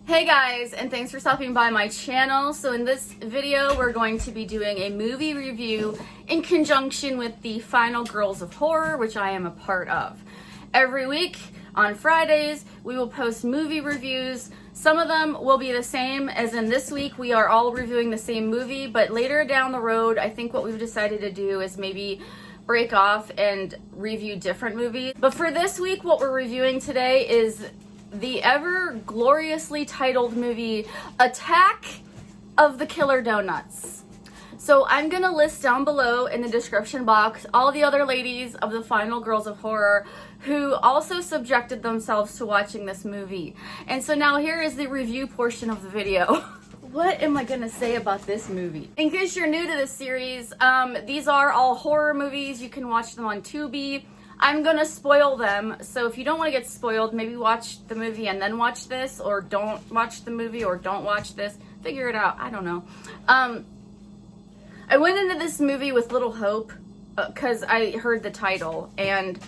Hey guys, and thanks for stopping by my channel. So in this video, we're going to be doing a movie review in conjunction with the Final Girls of Horror, which I am a part of. Every week on Fridays, we will post movie reviews. Some of them will be the same, as in this week, we are all reviewing the same movie, but later down the road, I think what we've decided to do is maybe break off and review different movies. But for this week, what we're reviewing today is the ever gloriously titled movie, Attack of the Killer Donuts. So I'm gonna list down below in the description box all the other ladies of the Final Girls of Horror who also subjected themselves to watching this movie. And so now here is the review portion of the video. What am I gonna say about this movie? In case you're new to this series, these are all horror movies. You can watch them on Tubi. I'm gonna spoil them, so if you don't want to get spoiled, maybe watch the movie and then watch this, or don't watch the movie, or don't watch this. Figure it out. I don't know. I went into this movie with little hope because I heard the title, and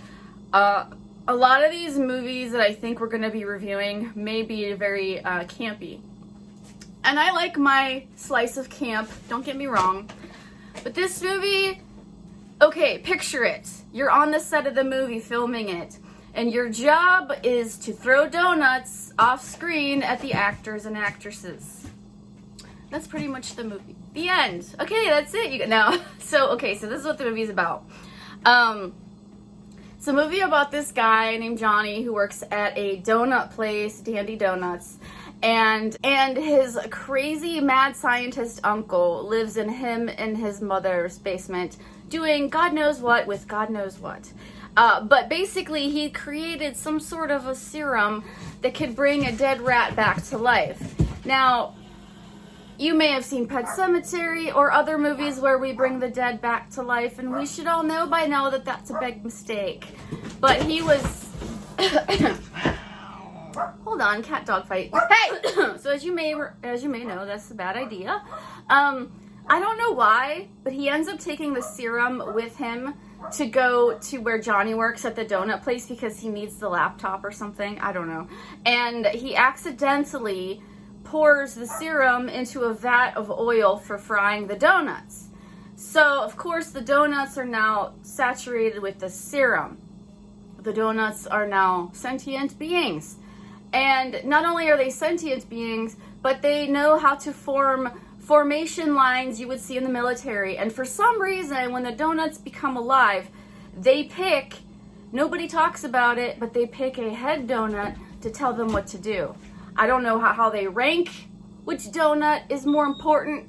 a lot of these movies that I think we're gonna be reviewing may be very campy. And I like my slice of camp, don't get me wrong, but this movie, okay, picture it. You're on the set of the movie filming it, and your job is to throw donuts off screen at the actors and actresses. That's pretty much the movie. The end. Okay, that's it. So this is what the movie's about. It's a movie about this guy named Johnny who works at a donut place, Dandy Donuts, and his crazy mad scientist uncle lives in him and his mother's basement doing God knows what with God knows what. But basically he created some sort of a serum that could bring a dead rat back to life. Now, you may have seen Pet Sematary or other movies where we bring the dead back to life, and we should all know by now that that's a big mistake. But he was... Hold on, cat dog fight. Hey! So as you may know, that's a bad idea. I don't know why, but he ends up taking the serum with him to go to where Johnny works at the donut place because he needs the laptop or something. I don't know. And he accidentally pours the serum into a vat of oil for frying the donuts. So, of course, the donuts are now saturated with the serum. The donuts are now sentient beings. And not only are they sentient beings, but they know how to form formation lines you would see in the military. And for some reason, when the donuts become alive, they pick, nobody talks about it, but they pick a head donut to tell them what to do. I don't know how they rank which donut is more important.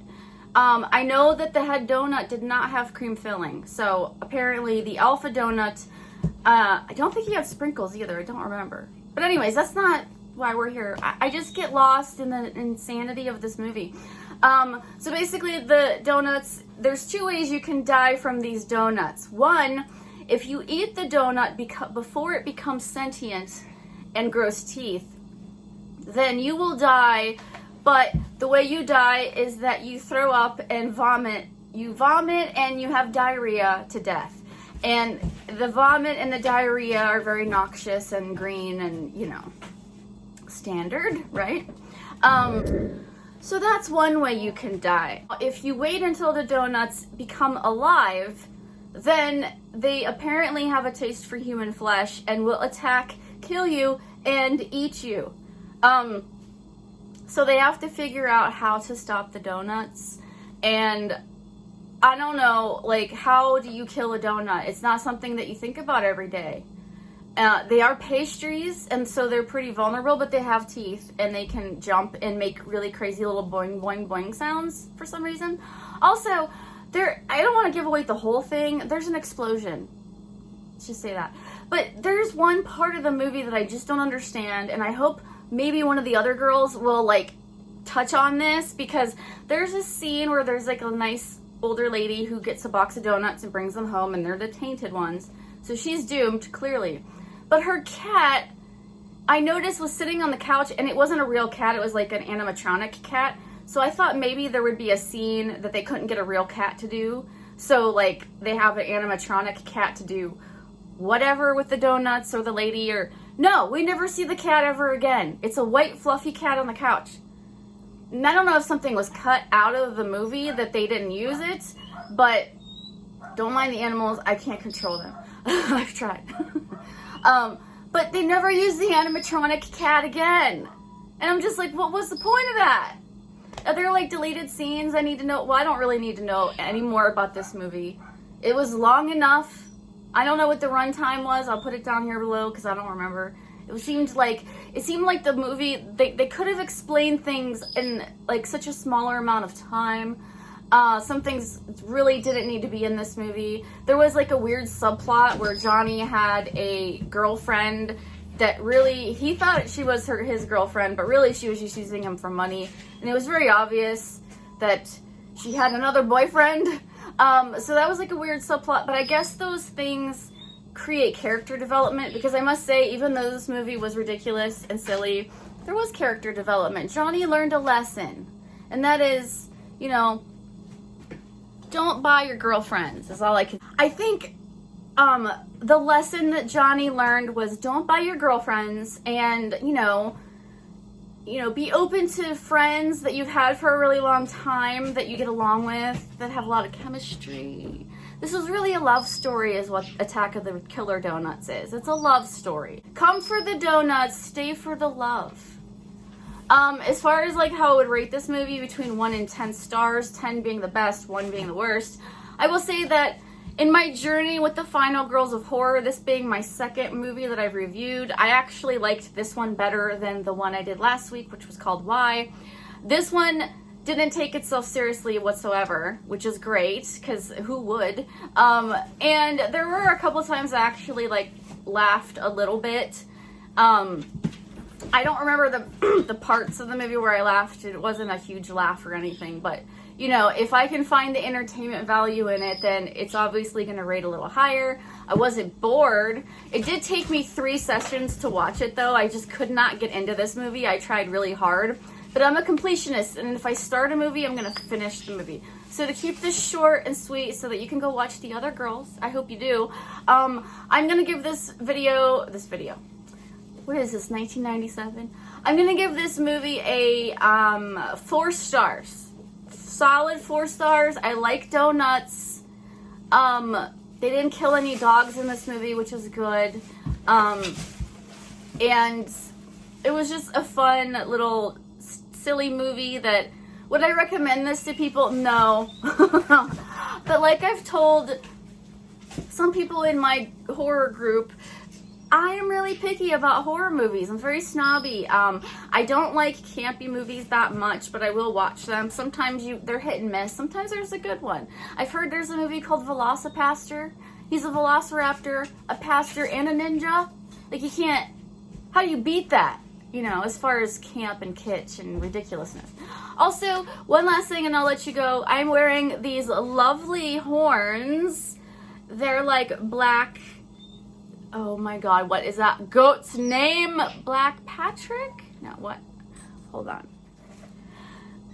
I know that the head donut did not have cream filling. So apparently the alpha donut, I don't think he had sprinkles either. I don't remember. But anyways, that's not why we're here. I just get lost in the insanity of this movie. So basically the donuts, there's two ways you can die from these donuts. One, if you eat the donut before it becomes sentient and grows teeth, then you will die, but the way you die is that you throw up and vomit. You vomit and you have diarrhea to death. And the vomit and the diarrhea are very noxious and green and, standard, right? So that's one way you can die. If you wait until the donuts become alive, then they apparently have a taste for human flesh and will attack, kill you, and eat you. So they have to figure out how to stop the donuts, and I don't know, how do you kill a donut? It's not something that you think about every day. They are pastries, and so they're pretty vulnerable, but they have teeth, and they can jump and make really crazy little boing, boing, boing sounds for some reason. Also, I don't want to give away the whole thing. There's an explosion. Let's just say that. But there's one part of the movie that I just don't understand, and I hope maybe one of the other girls will, touch on this, because there's a scene where there's, a nice older lady who gets a box of donuts and brings them home, and they're the tainted ones. So she's doomed, clearly. But her cat, I noticed, was sitting on the couch, and it wasn't a real cat. It was an animatronic cat. So I thought maybe there would be a scene that they couldn't get a real cat to do. So, they have an animatronic cat to do whatever with the donuts or the lady, or No, we never see the cat ever again. It's a white fluffy cat on the couch. And I don't know if something was cut out of the movie that they didn't use it, but don't mind the animals. I can't control them. I've tried. But they never used the animatronic cat again. And I'm just like, what was the point of that? Are there like deleted scenes I need to know? Well, I don't really need to know any more about this movie. It was long enough. I don't know what the runtime was. I'll put it down here below because I don't remember. It seemed like the movie, they could have explained things in like such a smaller amount of time. Some things really didn't need to be in this movie. There was like a weird subplot where Johnny had a girlfriend that really, he thought she was his girlfriend, but really she was just using him for money. And it was very obvious that she had another boyfriend. So that was like a weird subplot, but I guess those things create character development, because I must say, even though this movie was ridiculous and silly, there was character development. Johnny learned a lesson, and that is, you know, don't buy your girlfriends, is all I can. I think the lesson that Johnny learned was don't buy your girlfriends, and, you know, be open to friends that you've had for a really long time, that you get along with, that have a lot of chemistry. This is really a love story is what Attack of the Killer Donuts is. It's a love story. Come for the donuts, stay for the love. As far as like how I would rate this movie between 1 and 10 stars, 10 being the best, 1 being the worst, I will say that in my journey with the Final Girls of Horror, this being my second movie that I've reviewed, I actually liked this one better than the one I did last week, which was called Why. This one didn't take itself seriously whatsoever, which is great, because who would? And there were a couple times I actually like laughed a little bit. I don't remember the parts of the movie where I laughed. It wasn't a huge laugh or anything, but you know, if I can find the entertainment value in it, then it's obviously going to rate a little higher. I wasn't bored. It did take me 3 sessions to watch it, though. I just could not get into this movie. I tried really hard, but I'm a completionist, and if I start a movie, I'm going to finish the movie. So to keep this short and sweet so that you can go watch the other girls, I hope you do, I'm going to give this video, what is this, 1997? I'm going to give this movie a 4 stars. Solid 4 stars. I like donuts. They didn't kill any dogs in this movie, which is good. And it was just a fun little silly movie that, would I recommend this to people? No. But like I've told some people in my horror group, I am really picky about horror movies. I'm very snobby. I don't like campy movies that much, but I will watch them. Sometimes they're hit and miss. Sometimes there's a good one. I've heard there's a movie called Velocipastor. He's a velociraptor, a pastor, and a ninja. Like, you can't, how do you beat that? You know, as far as camp and kitsch and ridiculousness. Also, one last thing and I'll let you go. I'm wearing these lovely horns. They're like black, oh my god, what is that goat's name? Black Patrick? No, what? Hold on.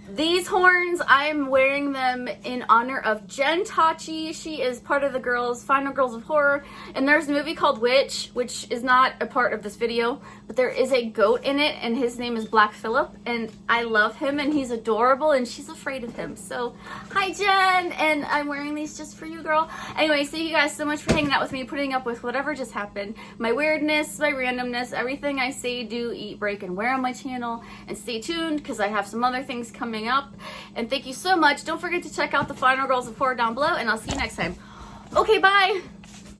These horns, I'm wearing them in honor of Jen Tachi. She is part of the Final Girls of Horror. And there's a movie called Witch, which is not a part of this video, but there is a goat in it, and his name is Black Phillip. And I love him, and he's adorable, and she's afraid of him. So, hi Jen! And I'm wearing these just for you, girl. Anyway, thank you guys so much for hanging out with me, putting up with whatever just happened. My weirdness, my randomness, everything I say, do, eat, break, and wear on my channel. And stay tuned, because I have some other things coming up. And thank you so much. Don't forget to check out the Final Girls of Horror down below, and I'll see you next time. Okay, bye!